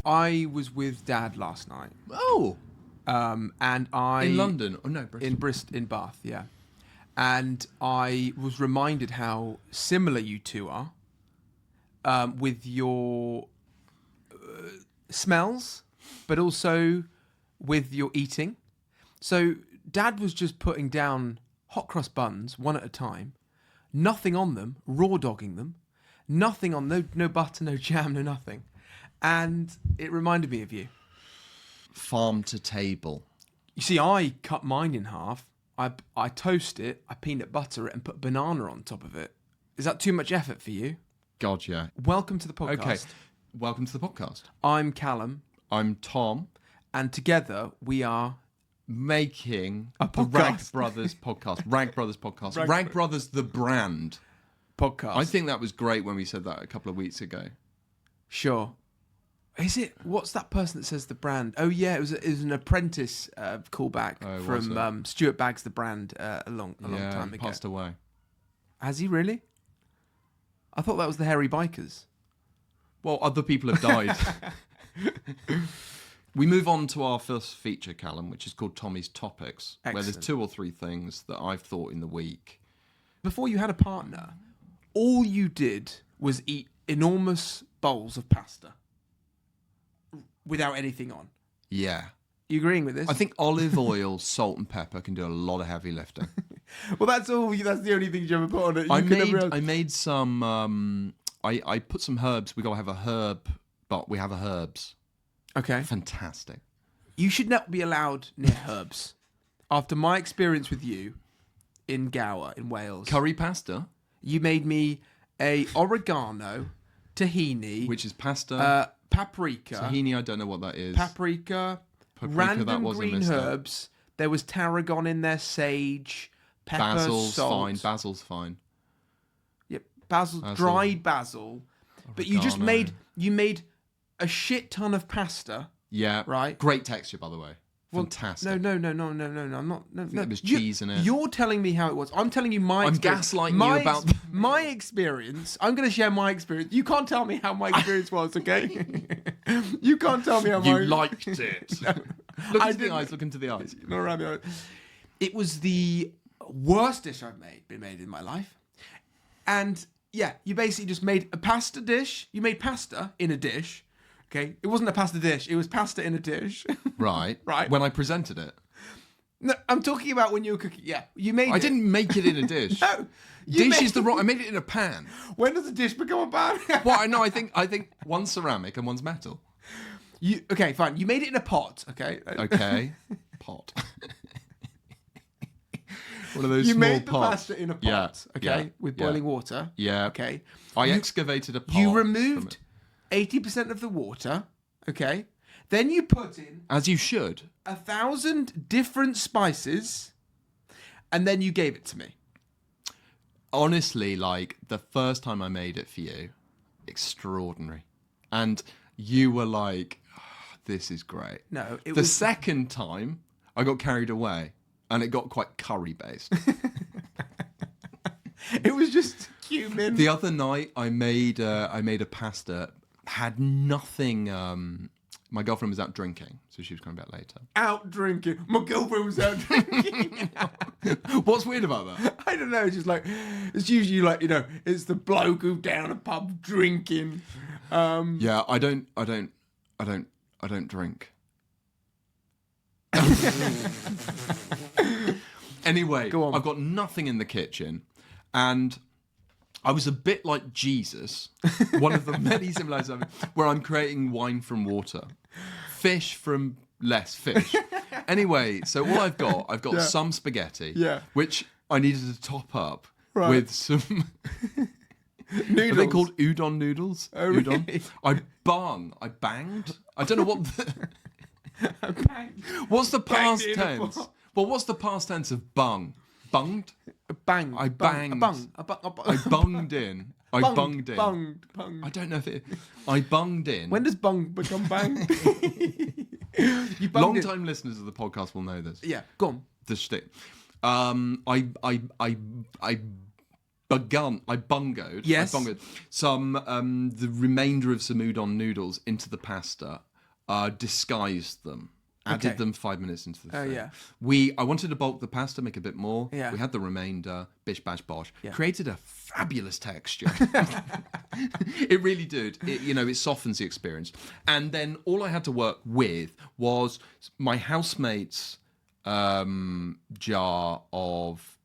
I was with Dad last night. Oh, And I in London? Oh no, Bristol. in Bath, yeah. And I was reminded how similar you two are with your smells, but also with your eating. So Dad was just putting down hot cross buns one at a time, nothing on them, raw dogging them, nothing on, no butter, no jam, no nothing. And it reminded me of you. Farm to table. You see, I cut mine in half. I toast it, I peanut butter it, and put banana on top of it. Is that too much effort for you? God, yeah. Welcome to the podcast. Okay, welcome to the podcast. I'm Callum, I'm Tom, and together we are making a the Rank podcast. Brothers podcast. Rank Brothers podcast. Rank Rank Brothers, the brand. podcast. I think that was great when we said that a couple of weeks ago. Sure. Is it? What's that person that says the brand? Oh yeah, it was an Apprentice callback from Stuart Baggs, the brand, a long time ago. Passed away. Has he really? I thought that was the Hairy Bikers. Well, other people have died. We move on to our first feature, Callum, which is called Tommy's Topics, where there's Excellent. 2 or 3 things that I've thought in the week. Before you had a partner, all you did was eat enormous bowls of pasta without anything on. Yeah. You agreeing with this? I think olive oil, salt and pepper can do a lot of heavy lifting. Well, that's all. That's the only thing you ever put on it. I made some. I put some herbs. We gotta have a herb, but we have herbs. Okay. Fantastic. You should not be allowed near herbs. After my experience with you in Gower in Wales, Curry pasta, you made me a oregano, tahini, which is pasta. Paprika. Tahini, I don't know what that is. Paprika, that random was a green mistake. herbs. There was tarragon in there, sage, pepper, Basil's salt. fine. Basil's fine. Yep, basil, dried basil. But you just Oregano. made a shit ton of pasta. Yeah. Right. Great texture, by the way. Well, Fantastic. No. I'm not. No. There was cheese in it. You're telling me how it was. I'm telling you my. I'm experience. gaslighting you about my experience. I'm going to share my experience. You can't tell me how my experience was, okay? You can't tell me how You my. liked it. No, Look I into the didn't. eyes. Look into the eyes. Not around the eyes. It was the worst dish I've been made in my life, and yeah, you basically just made a pasta dish. You made pasta in a dish. Okay, it wasn't a pasta dish. It was pasta in a dish. Right. Right. When I presented it. No, I'm talking about when you were cooking. Yeah, you made. I didn't make it in a dish. No, you Dish made- is the wrong. I made it in a pan. When does a dish become a pan? Well, no, I think one's ceramic and one's metal. Okay, fine. You made it in a pot. Okay. Okay. Pot. One of those You small made the pots. pasta in a pot. Yeah, Okay, yeah, with yeah. boiling water. Yeah. Okay. I excavated a pot. You from removed it. 80% of the water. Okay. Then you put in As you should. 1,000 different spices, and then you gave it to me. Honestly, like, the first time I made it for you, extraordinary. And you were like, "Oh, this is great." No, it The was. second time, I got carried away, and it got quite curry-based. It was just cumin. The other night, I made a pasta, had nothing. My girlfriend was out drinking, so she was coming back later. Out drinking. My girlfriend was out drinking. What's weird about that? I don't know. It's just like it's usually like it's the bloke who's down a pub drinking. Yeah, I don't drink. Anyway, Go on. I've got nothing in the kitchen, and I was a bit like Jesus, one of the many similarities where I'm creating wine from water, fish from less fish. Anyway, so all I've got Yeah. some spaghetti, Yeah. which I needed to top up Right. with some. Noodles. Are they called udon noodles? Oh, Udon. really? I banged. I don't know what. Bang. What's the Banged past in a tense? pot. Well, what's the past tense of bung? Bunged? Bang. I banged. A bung. A bung. A bung. I bunged in. I bunged in. Bunged. I don't know if it. I bunged in. When does bung become bang? You bunged Long it. time listeners of the podcast will know this. Yeah. Go on. The shtick. I bungoed. Yes. I bungoed some the remainder of some udon noodles into the pasta, disguised them. Added Okay. them 5 minutes into the thing. yeah. I wanted to bulk the pasta, make a bit more. Yeah. We had the remainder, bish bash bosh. Yeah. Created a fabulous texture. It really did. It softens the experience. And then all I had to work with was my housemate's jar of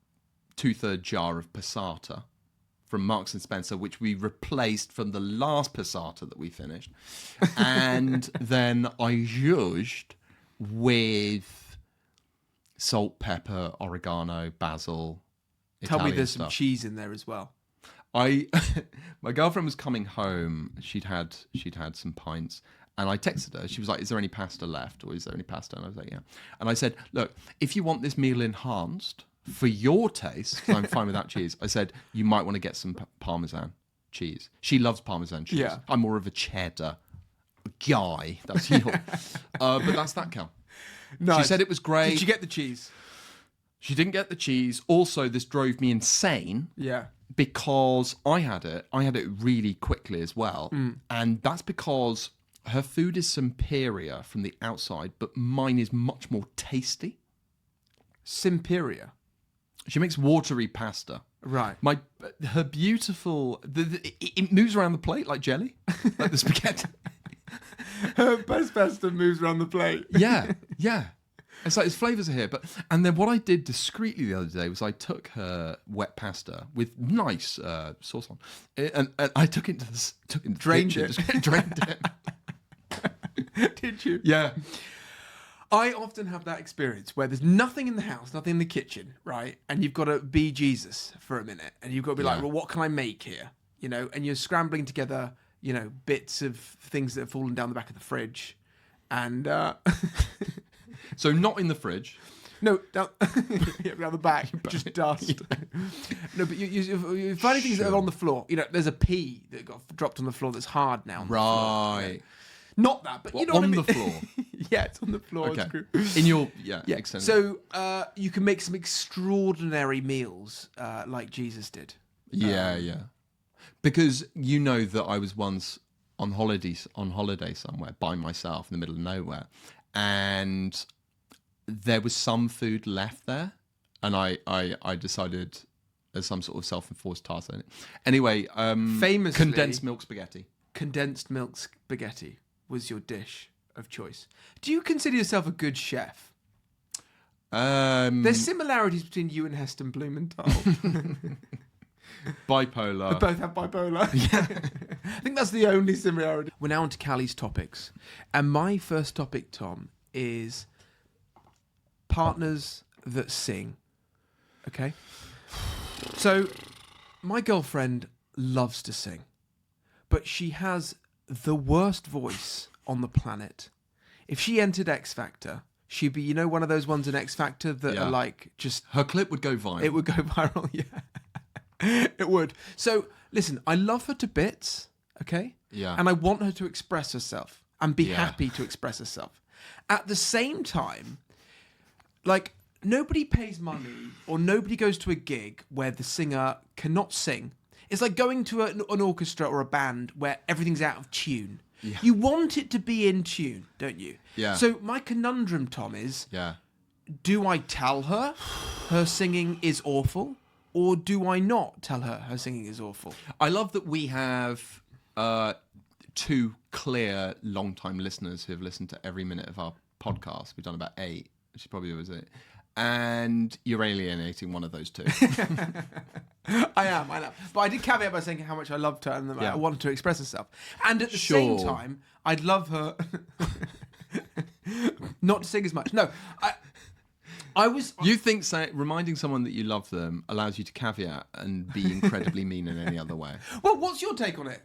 2/3 jar of passata from Marks and Spencer, which we replaced from the last passata that we finished. And then I zhuzhed with salt, pepper, oregano, basil. Tell me Italian there's stuff. some cheese in there as well. My girlfriend was coming home. She'd had some pints, and I texted her. She was like, "Is there any pasta left, or is there any pasta?" And I was like, "Yeah." And I said, "Look, if you want this meal enhanced for your taste, 'cause I'm fine without cheese," I said you might want to get some Parmesan cheese. She loves Parmesan cheese. Yeah. I'm more of a cheddar guy. That's you. But that's that, Cal. Nice. She said it was great. Did you get the cheese? She didn't get the cheese. Also, this drove me insane. Yeah. Because I had it really quickly as well. And that's because her food is superior from the outside, but mine is much more tasty. Superior. She makes watery pasta. Right. Her beautiful, it moves around the plate like jelly, like the spaghetti. Her best pasta moves around the plate. Yeah. It's like its flavours are here, and then what I did discreetly the other day was I took her wet pasta with nice sauce on, and I took it to the Drained kitchen, it. just drained it. Did you? Yeah, I often have that experience where there's nothing in the house, nothing in the kitchen, right? And you've got to be Jesus for a minute, and you've got to be like, well, what can I make here? And you're scrambling together, bits of things that have fallen down the back of the fridge, and. So not in the fridge. No, down the back, just dust. No, but you're finding things that are on the floor. There's a pea that got dropped on the floor that's hard now. Right. Not that, but you know on what I mean? the floor. Yeah, it's on the floor. Okay. It's In your extended. So you can make some extraordinary meals like Jesus did. Yeah. Because you know that I was once on holiday somewhere by myself in the middle of nowhere, and there was some food left there, and I decided as some sort of self-enforced task. Anyway, Famously, condensed milk spaghetti. Condensed milk spaghetti was your dish of choice. Do you consider yourself a good chef? There's similarities between you and Heston Blumenthal. Bipolar. Both have bipolar. Yeah. I think that's the only similarity. We're now on to Callie's topics. And my first topic, Tom, is partners that sing. Okay? So, my girlfriend loves to sing, but she has the worst voice on the planet. If she entered X Factor, she'd be, one of those ones in X Factor that are like just... Her clip would go viral. It would go viral, yeah. It would. So, listen, I love her to bits, okay? Yeah. And I want her to express herself and be happy to express herself. At the same time, like, nobody pays money or nobody goes to a gig where the singer cannot sing. It's like going to an orchestra or a band where everything's out of tune. Yeah. You want it to be in tune, don't you? Yeah. So my conundrum, Tom, is... do I tell her singing is awful, or do I not tell her singing is awful? I love that we have two clear, long-time listeners who have listened to every minute of our podcast. We've done about 8, which probably was it. And you're alienating one of those two. I am. But I did caveat by saying how much I loved her and that I wanted to express herself. And at the same time, I'd love her not to sing as much. No, I was... You think reminding someone that you love them allows you to caveat and be incredibly mean in any other way? Well, what's your take on it?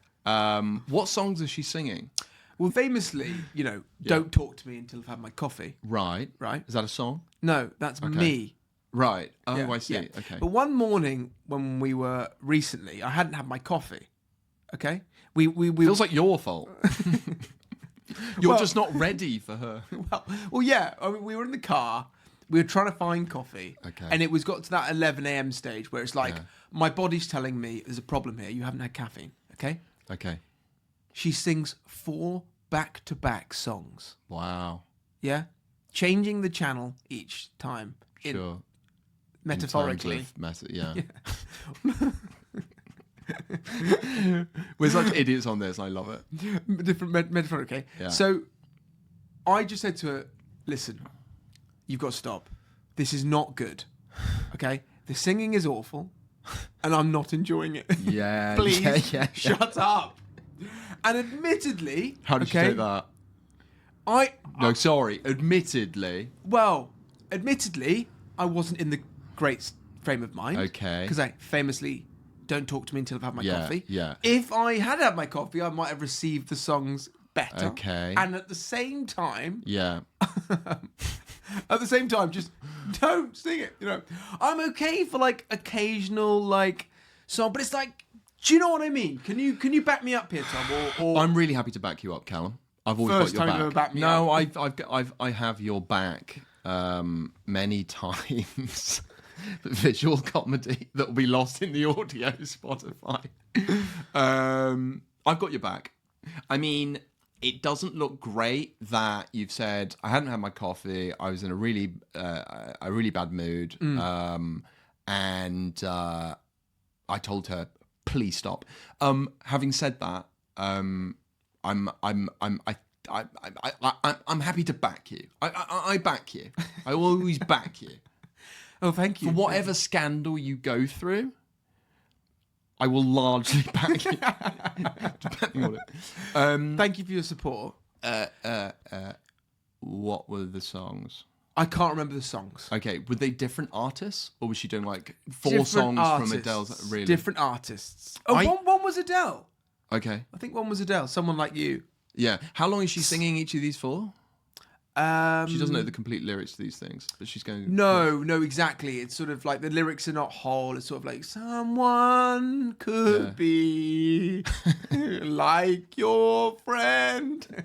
What songs is she singing? Well, famously, don't talk to me until I've had my coffee. Right. Right. Is that a song? No, that's me. Right. Oh, Yeah, I see. yeah. Okay. But one morning when we were recently, I hadn't had my coffee. Okay? We Feels like your fault. You're just not ready for her. Well, yeah. I mean, we were in the car. We were trying to find coffee. Okay. And it was got to that 11 a.m. stage where it's like, Yeah. my body's telling me there's a problem here. You haven't had caffeine. Okay. Okay. She sings 4 back-to-back songs. Wow. Yeah. Changing the channel each time. Sure. Metaphorically. Yeah. We're such idiots on this. I love it. Different metaphor, okay? Yeah. So I just said to her, listen, you've got to stop. This is not good. Okay? The singing is awful and I'm not enjoying it. Yeah. Please yeah. shut up. And admittedly, How did you take that? Sorry. Admittedly, I wasn't in the great frame of mind. Okay. Because I famously don't talk to me until I've had my coffee. Yeah. If I had had my coffee, I might have received the songs better. Okay. And at the same time, Yeah. just don't sing it. You know, I'm okay for like occasional like song, but it's like, do you know what I mean? Can you back me up here, Tom? Or I'm really happy to back you up, Callum. I've always First got your time you've back. ever backed me No, up. I have your back many times. Visual comedy that will be lost in the audio Spotify. I've got your back. I mean, it doesn't look great that you've said I hadn't had my coffee. I was in a really bad mood, and I told her, please stop. Having said that, I'm happy to back you. I back you. I will always back you. oh, thank you. For whatever scandal you go through, I will largely back you. Depending on it. Thank you for your support. What were the songs? I can't remember the songs. Okay, were they different artists, or was she doing like 4 Different songs artists. from Adele's? Really? Different artists. Oh, one was Adele. Okay. I think one was Adele. Someone like you. Yeah. How long is she singing each of these for? She doesn't know the complete lyrics to these things, but she's going. No, exactly. It's sort of like the lyrics are not whole. It's sort of like someone could be like your friend.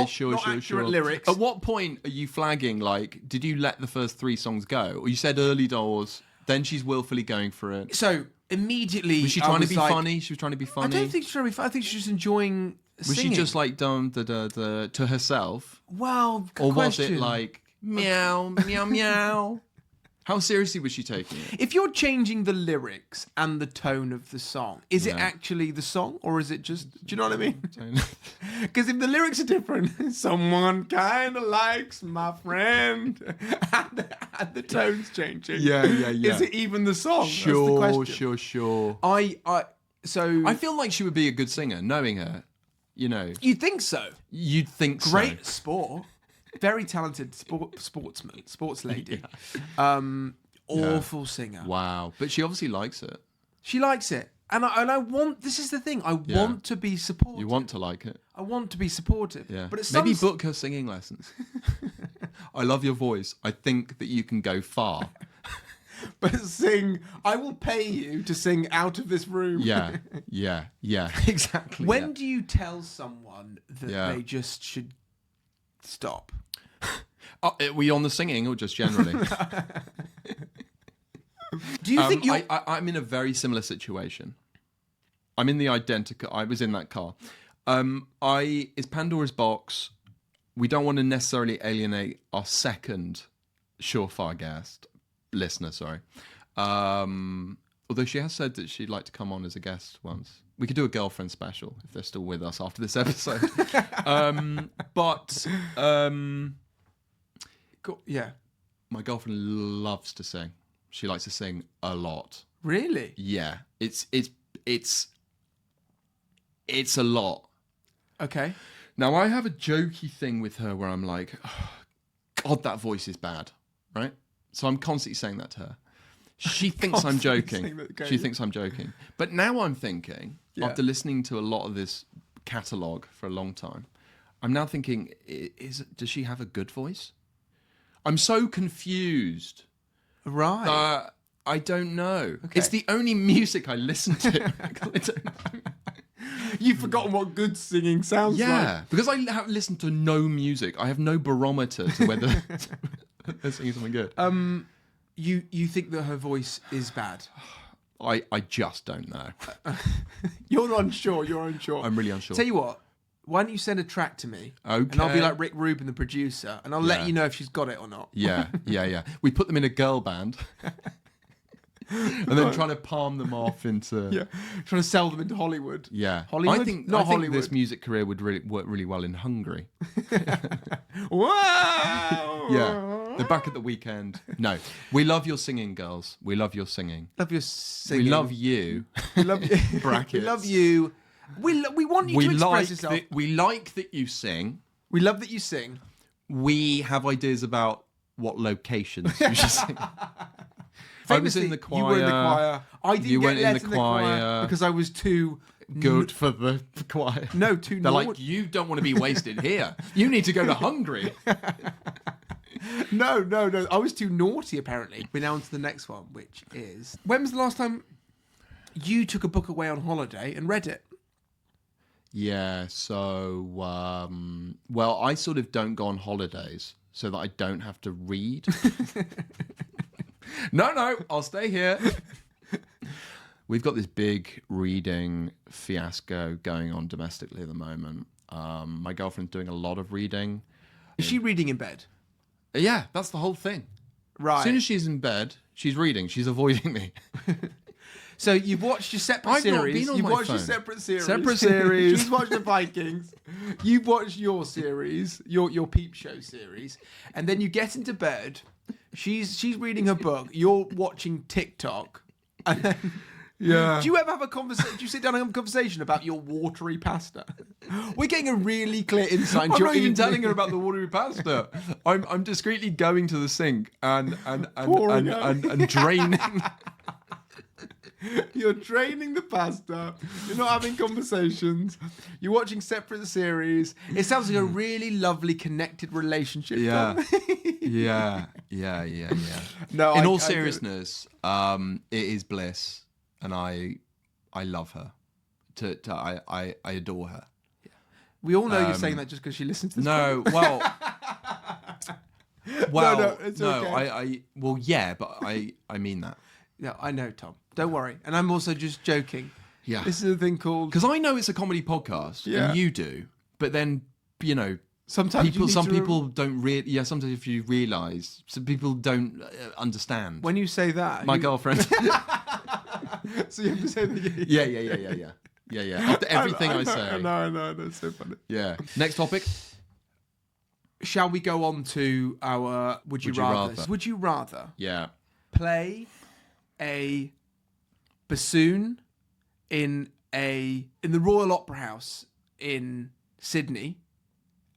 Sure. Accurate lyrics. At what point are you flagging? Like, did you let the first 3 songs go, or you said early doors? Then she's willfully going for it. So immediately, Was she trying to be funny? She was trying to be funny. I don't think she's trying to be funny. I think she's just enjoying. Was singing. she just like done the to herself, Well, good or question. was it like meow meow meow? How seriously was she taking it? If you're changing the lyrics and the tone of the song, is it actually the song or is it just, do you know what I mean? Because if the lyrics are different, someone kind of likes my friend, and the tone's changing. Yeah. Is it even the song? That's the question. Sure. So I feel like she would be a good singer, knowing her. You know, you think so? You'd think Great so. sport. Very talented sports lady. Awful singer. Wow. But she obviously likes it. She likes it. And I want, this is the thing, I want to be supportive. You want to like it. I want to be supportive. Yeah. But it's maybe book her singing lessons. I love your voice. I think that you can go far. But I will pay you to sing out of this room. Yeah. Exactly. When do you tell someone that they just should stop? Are we on the singing or just generally? Do you think you're... I'm in a very similar situation. I'm in the identical... I was in that car. It's Pandora's box. We don't want to necessarily alienate our second surefire listener, sorry. Although she has said that she'd like to come on as a guest once. We could do a girlfriend special if they're still with us after this episode. Yeah. My girlfriend loves to sing. She likes to sing a lot. Really? Yeah. It's a lot. Okay. Now, I have a jokey thing with her where I'm like, oh, God, that voice is bad, right? So I'm constantly saying that to her. She thinks I'm joking. She thinks I'm joking. But now I'm thinking, after listening to a lot of this catalogue for a long time, I'm now thinking, does she have a good voice? I'm so confused. Right. I don't know. Okay. It's the only music I listen to. I don't know. You've forgotten what good singing sounds like. Yeah, because I have listened to no music. I have no barometer to whether they're singing something good. You think that her voice is bad? I just don't know. You're unsure. I'm really unsure. Tell you what. Why don't you send a track to me? Okay. And I'll be like Rick Rubin, the producer, and I'll let you know if she's got it or not. Yeah. We put them in a girl band. And then trying to palm them off into... Trying to sell them into Hollywood. Yeah. Hollywood? I think Hollywood. this music career would really work really well in Hungary. Wow! Yeah. They're back at the weekend. No. We love your singing, girls. We love your singing. Love your singing. We love you. We love you. Brackets. We love you. We want you to express yourself. We like that you sing. We love that you sing. We have ideas about what locations you should sing. I was in the choir. You were in the choir. I didn't get let in the choir because I was too good for the choir. No, too. They're like, you don't want to be wasted here. You need to go to Hungary. No. I was too naughty, apparently. We're now on to the next one, which is... When was the last time you took a book away on holiday and read it? Yeah, so... well, I sort of don't go on holidays so that I don't have to read. No, I'll stay here. We've got this big reading fiasco going on domestically at the moment. My girlfriend's doing a lot of reading. Is she reading in bed? Yeah, that's the whole thing. Right. As soon as she's in bed, she's reading. She's avoiding me. So you've watched your separate series. You've watched your separate series. Separate series. She's watched the Vikings. You've watched your series, your Peep Show series, and then you get into bed. She's reading her book. You're watching TikTok, and then do you ever have a conversation? Do you sit down and have a conversation about your watery pasta? We're getting a really clear insight into I'm your not even eating. telling her about the watery pasta. I'm discreetly going to the sink and draining. You're draining the pasta. You're not having conversations. You're watching separate series. It sounds like a really lovely connected relationship. Yeah. No, in all seriousness, it is bliss, and I love her. I adore her. We all know you're saying that just because she listens to this. No, podcast. well, it's okay. but I mean that. Yeah, I know, Tom. Don't worry. And I'm also just joking. Yeah. This is a thing called... Because I know it's a comedy podcast, and you do, but then, sometimes people don't really... Yeah, sometimes if you realise, some people don't understand. When you say that... My girlfriend... So you have to say that... Yeah. After everything I say. I know. It's so funny. Yeah. Next topic. Shall we go on to our Would You Rather? Would you rather... Yeah. Play a bassoon in the Royal Opera House in Sydney,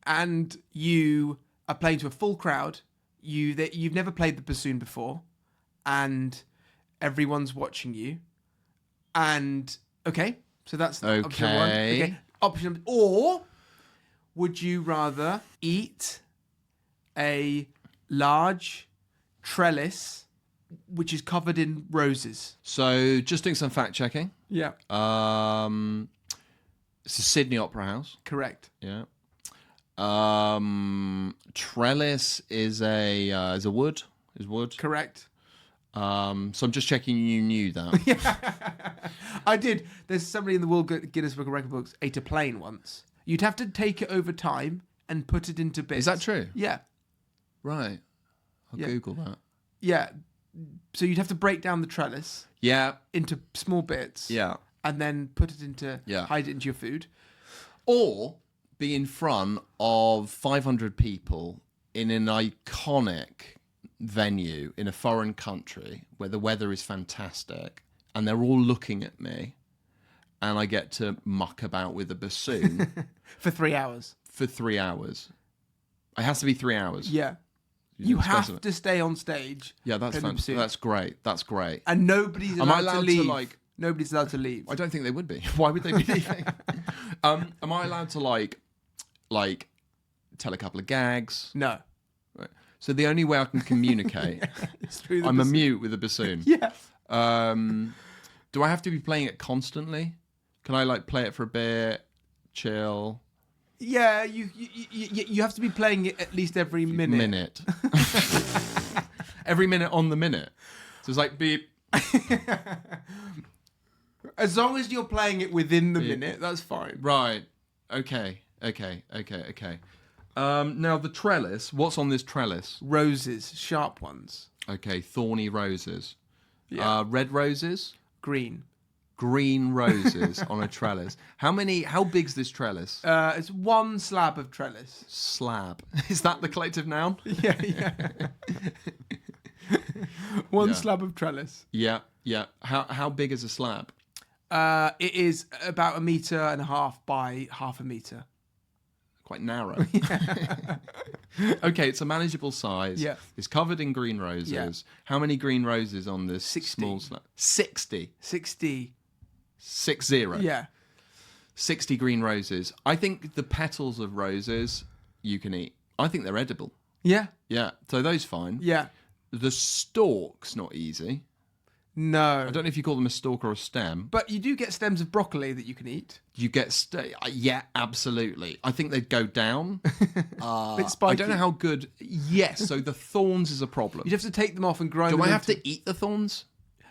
and you are playing to a full crowd. You've never played the bassoon before, and everyone's watching you. And so that's option one. Okay, option. Or would you rather eat a large trellis which is covered in roses? So, just doing some fact checking. Yeah. It's a Sydney Opera House. Correct. Yeah. Trellis is wood. Is wood. Correct. So I'm just checking you knew that. Yeah. I did. There's somebody in the World Guinness Book of Record books ate a plane once. You'd have to take it over time and put it into bits. Is that true? Yeah. Right. I'll Google that. Yeah. So you'd have to break down the trellis. Yeah. Into small bits. Yeah. And then put it into, hide it into your food. Or be in front of 500 people in an iconic venue in a foreign country where the weather is fantastic and they're all looking at me and I get to muck about with a bassoon. For 3 hours. For 3 hours. It has to be 3 hours. Yeah. You have to stay on stage. Yeah, that's fantastic. That's great. That's great. And nobody's allowed to leave. Nobody's allowed to leave. I don't think they would be. Why would they be leaving? Am I allowed to tell a couple of gags? No. Right. So the only way I can communicate, I'm a mute with a bassoon. Yeah. Do I have to be playing it constantly? Can I like play it for a bit, chill? Yeah, you have to be playing it at least every minute. Every minute on the minute. So it's like beep. As long as you're playing it within the Beep. minute, that's fine. Right. Okay. Now the trellis. What's on this trellis? Roses, sharp ones. Okay, thorny roses. Yeah. Red roses. Green. Green roses on a trellis. How big's this trellis? It's one slab of trellis. Slab. Is that the collective noun? Yeah. One Yeah. slab of trellis. Yeah. How big is a slab? It is about 1.5 meters by 0.5 meter. Quite narrow. Okay, it's a manageable size. Yeah. It's covered in green roses. Yeah. How many green roses on this 60. small slab? 60. 60. 60. Yeah. 60 green roses. I think the petals of roses you can eat. I think they're edible. Yeah. Yeah, so those fine. Yeah. The stalk's not easy. No. I don't know if you call them a stalk or a stem. But you do get stems of broccoli that you can eat. You get yeah, absolutely. I think they'd go down. Bit spiky. I don't know how good. Yes, so the thorns is a problem. You'd have to take them off and grind Do them I have into- to eat the thorns?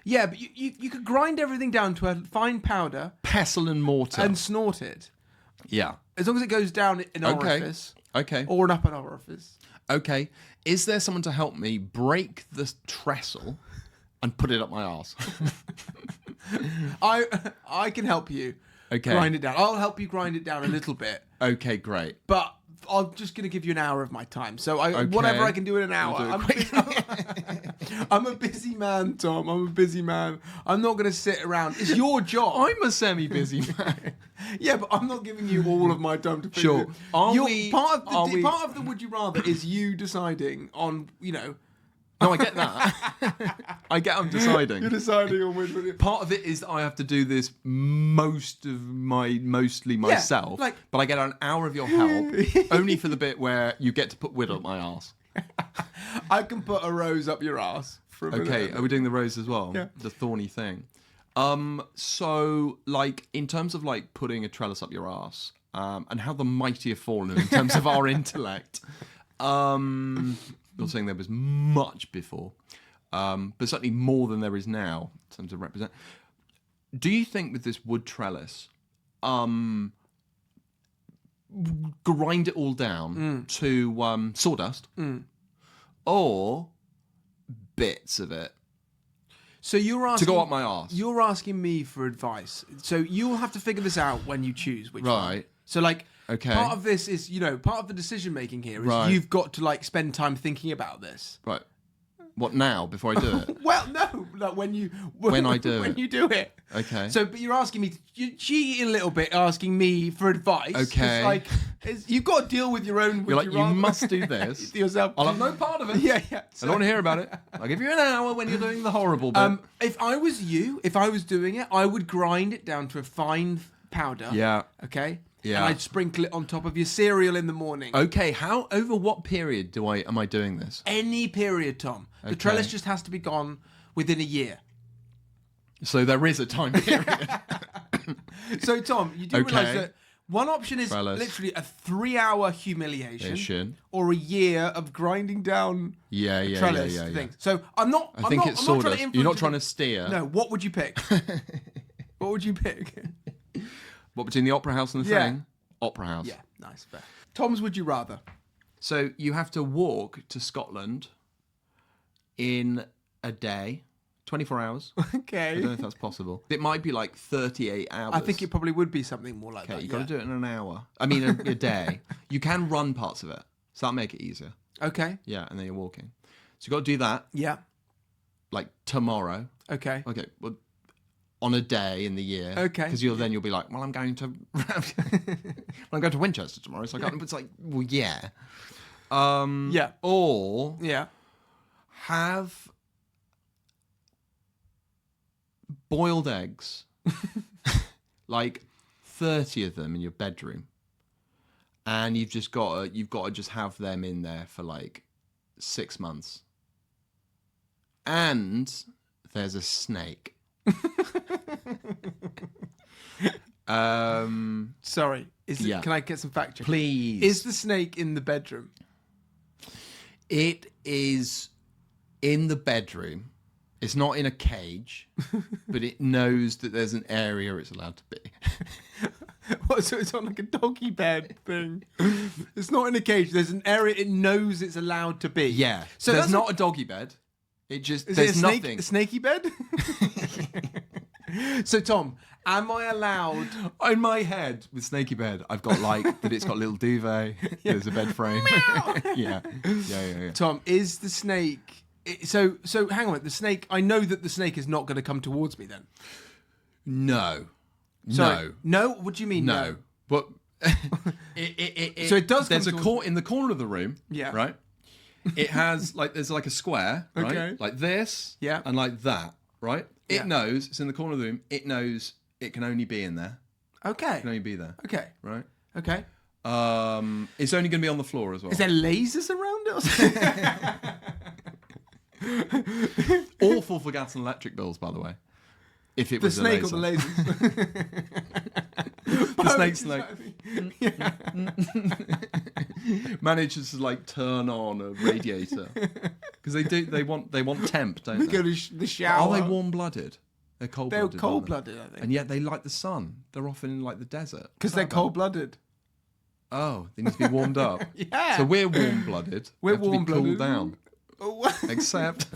Yeah, but you could grind everything down to a fine powder Pestle and mortar. and snort it. Yeah. As long as it goes down an Okay. orifice. Okay. Or an upper orifice. Okay. Is there someone to help me break the trestle and put it up my arse? I can help you Okay. grind it down. I'll help you grind it down a little bit. Okay, great. But I'm just going to give you an hour of my time. So Okay. whatever I can do in an hour. We'll do I'm a busy man, Tom. I'm a busy man. I'm not going to sit around. It's your job. I'm a semi-busy man. Yeah, but I'm not giving you all of my time to figure Sure. it. Are You're- we- part of are the we- part of the would you rather is you deciding on, No, I get that. I get I'm deciding. you're deciding on which one. Part of it is that I have to do this mostly myself, like- but I get an hour of your help only for the bit where you get to put wood up my arse. I can put a rose up your ass. For a minute. Okay, are we doing the rose as well? Yeah. The thorny thing. So like in terms of like putting a trellis up your ass, and how the mighty have fallen in terms of our intellect. Not saying there was much before, but certainly more than there is now in terms of represent. Do you think with this wood trellis, grind it all down to sawdust, or bits of it So you're to asking go up my arse? You're asking me for advice. So you'll have to figure this out when you choose which one. Right. So like Okay. part of this is, part of the decision making here is Right. you've got to like spend time thinking about this. Right. What now? Before I do it? Well, no, like when you I do when it. you do it. Okay. So, but you're asking me, you're cheating a little bit, asking me for advice. 'cause, Okay. like you've got to deal with your own. You're like, you must do this. yourself. I'll have no part of it. Yeah. I don't want to hear about it. I'll give you an hour when you're doing the horrible bit. If I was you, if I was doing it, I would grind it down to a fine powder. Yeah. Okay. Yeah. And I'd sprinkle it on top of your cereal in the morning. Okay, over what period am I doing this? Any period, Tom. The Okay. trellis just has to be gone within a year. So there is a time period. So, Tom, you do Okay. realise that one option is Trellis. literally a 3-hour humiliation, Humiliation. or a year of grinding down Yeah. trellis things. So I'm not. I think it's sawdust. Trying to You're not influence trying you. to steer. No. What would you pick? What would you pick? What, between the opera house and the Yeah. thing? Opera house. Yeah, nice. Fair. Tom's would you rather? So you have to walk to Scotland in a day, 24 hours. I Okay. don't know if that's possible. It might be like 38 hours. I think it probably would be something more like Okay, that. you've got to do it in an hour. I mean, a day. You can run parts of it. So that'll make it easier. Okay. Yeah, and then you're walking. So you've got to do that, Yeah. like, tomorrow. Okay. Okay, well, on a day in the year. Okay. Because you'll be like, well, I'm going to I'm going to Winchester tomorrow, so I can't. It's like, well, yeah. Yeah. Or Yeah. have boiled eggs, like 30 of them in your bedroom, and you've got to just have them in there for like 6 months. And there's a snake. Sorry. Yeah. Can I get some fact checking? Please. Is the snake in the bedroom? It is in the bedroom. It's not in a cage, but it knows that there's an area it's allowed to be. What, so it's on like a doggy bed thing? It's not in a cage. There's an area it knows it's allowed to be. Yeah. So there's that's not a doggy bed. It just Is there's it a snake, nothing. a snaky bed? So Tom, am I allowed? In my head with snaky bed, I've got like that. It's got a little duvet. There's a bed frame. Yeah. Tom, is the snake? So hang on. The snake. I know that the snake is not going to come towards me then. No. Sorry. No. What do you mean? No. But So it does. There's come in the corner of the room. Yeah. Right. It has there's like a square. Right. Okay. Like this. Yeah. And like that. Right. Yeah. It knows it's in the corner of the room. It knows it can only be in there. Okay. It can only be there. Okay. Right. Okay. It's only going to be on the floor as well. Is there lasers around it? Or something? Awful for gas and electric bills, by the way. If it The was snake a or the laser. lasers? The snake. Manages to like turn on a radiator because they want temp, don't We they? go to the shower. Are they warm-blooded? They're cold-blooded. They're cold-blooded, I think. And yet they like the sun. They're often in like the desert. Because they're cold-blooded. Oh, they need to be warmed up. Yeah. So we're warm-blooded. We're We have to be warm-blooded. cooled down. Oh. Except.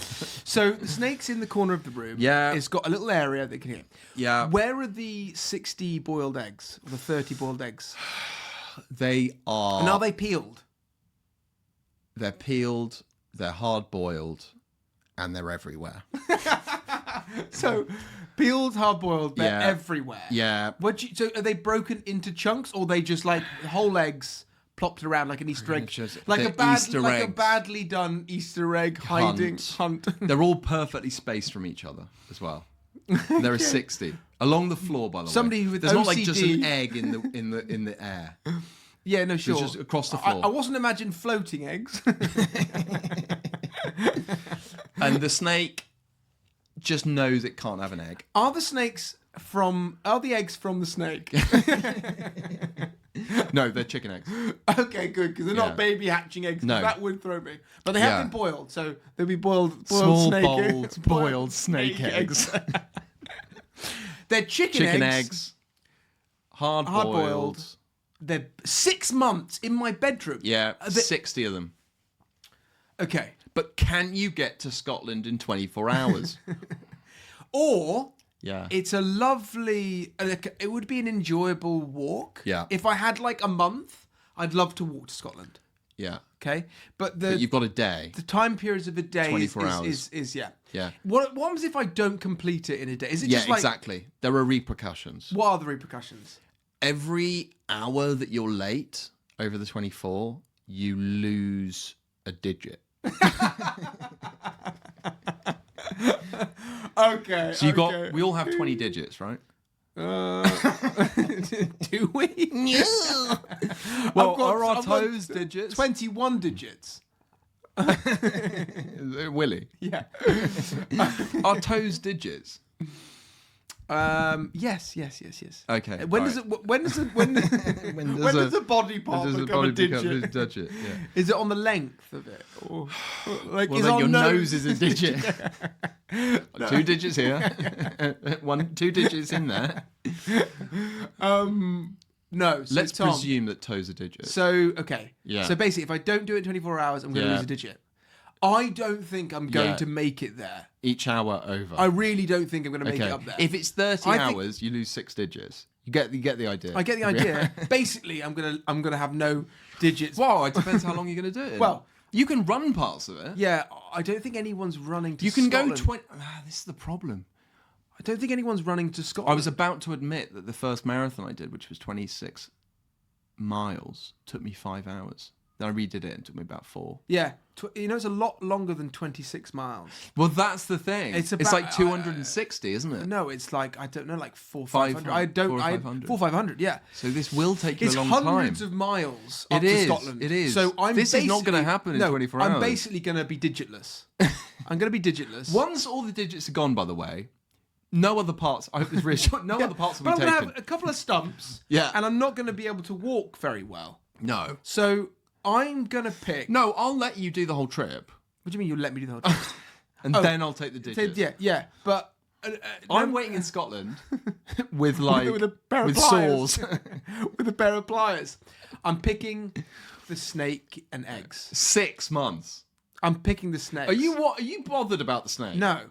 So the snake's in the corner of the room. Yeah. It's got a little area that can hit. Yeah. Where are the 60 boiled eggs? Or the 30 boiled eggs? They are. And are they peeled? They're peeled, they're hard-boiled, and they're everywhere. So, peeled, hard-boiled, they're Yeah. everywhere. Yeah. So are they broken into chunks, or they just like whole eggs plopped around like an Easter egg? Like They're Easter like a eggs. badly done Easter egg hiding hunt. They're all perfectly spaced from each other as well. There are 60 along the floor, by the way. Somebody with There's not like just OCD. an egg in the air. Yeah, no, sure. just across the floor. I wasn't imagining floating eggs. And the snake just knows it can't have an egg. Are the eggs from the snake? No, they're chicken eggs. Okay, good, because they're Yeah. not baby hatching eggs. 'Cause No. that would throw me. But they have Yeah. been boiled, so they'll be boiled Small, snake boiled snake eggs. They're chicken Chicken eggs. eggs. Hard Hard-boiled. boiled. They're 6 months in my bedroom. Yeah, Are they- 60 of them. Okay. But can you get to Scotland in 24 hours? Or Yeah. it's a lovely. It would be an enjoyable walk. Yeah. If I had like a month, I'd love to walk to Scotland. Yeah. Okay, but But you've got a day. the time periods of a day 24 is, hours. is yeah. Yeah. What happens if I don't complete it in a day? Is it Yeah, just like exactly. There are repercussions. what are the repercussions? Every hour that you're late over the 24, you lose a digit. Okay. So we all have 20 digits, right? Do we? Well, got- are our I've got toes digits? 21 digits. Willie. Yeah. Are toes digits? Yes. Okay. When right. does it? When does it? When does a body part Does the become body a digit? become a digit? Yeah. Is it on the length of it, or like Well, is then our your nose is a digit. No. 2 digits here. 2 digits in there. No. So Let's Tom, presume that toes are digits. So okay. Yeah. So basically, if I don't do it in 24 hours, I'm going to Yeah. lose a digit. I don't think I'm going Yeah. to make it there. Each hour over. I really don't think I'm going to make it up there. If it's 30 I think- hours, you lose 6 digits. You get the idea. I get the idea. Basically, I'm gonna have no digits. Well, it depends how long you're going to do it. Well, you can run parts of it. yeah, I don't think anyone's running to You can Scotland. go 20. This is the problem. I don't think anyone's running to Scotland. I was about to admit that the first marathon I did, which was 26 miles, took me 5 hours. Then I redid it and it took me about 4. Yeah, it's a lot longer than 26 miles. Well, that's the thing. It's It's about- like 260, isn't it? No, it's like I don't know, like 500. 500. I don't. 400 or I 500. 500. Yeah, So this will take you it's a long time. hundreds of miles up It is, to Scotland. it is. So This is not gonna basically- happen in no, 24 I'm hours. basically going to be digitless. I'm going to be digitless. Once all the digits are gone, by the way, No other parts. I hope this reassured. No other parts will But be I'm going to taken. have a couple of stumps. Yeah. And I'm not going to be able to walk very well. No. So I'm going to pick... No, I'll let you do the whole trip. What do you mean you'll let me do the whole thing? And then I'll take the digits. Yeah. But... I'm waiting in Scotland with like with a pair of with pliers. saws. With a pair of pliers. I'm picking the snake and eggs. 6 months. I'm picking the snake. Are you bothered about the snake? No.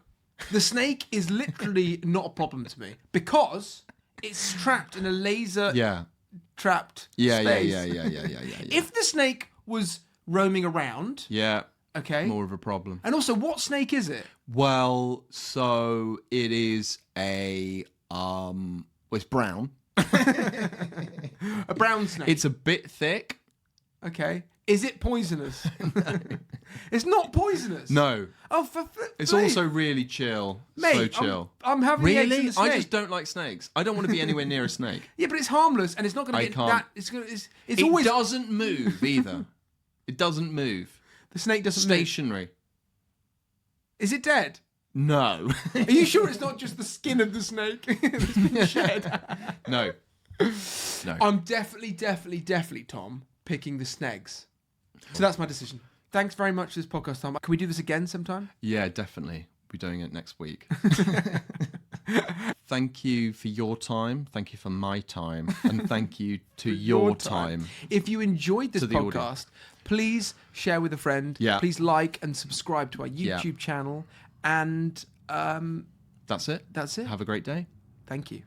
The snake is literally not a problem to me because it's trapped in a laser Yeah. trapped Yeah. space. Yeah. If the snake was roaming around, Yeah. okay. More of a problem. And also, what snake is it? Well, so it is a well, it's brown. A brown snake. It's a bit thick. Okay. Is it poisonous? It's not poisonous. No. Oh, It's also really chill. Mate, so chill. I'm having the eggs in Really? the snake. I just don't like snakes. I don't want to be anywhere near a snake. Yeah, but it's harmless and it's not going to I get can't. that. It's It always doesn't move either. It doesn't move. the snake doesn't move. Stationary. Is it dead? No. Are you sure it's not just the skin of the snake that's been shed? No. I'm definitely, Tom, picking the snegs. So that's my decision. Thanks very much for this podcast, Tom. Can we do this again sometime? Yeah, definitely. We're doing it next week. Thank you for your time. Thank you for my time. And thank you to your time. If you enjoyed this To the podcast, audience. please share with a friend. Yeah. Please like and subscribe to our YouTube channel. And That's it. that's it. Have a great day. Thank you.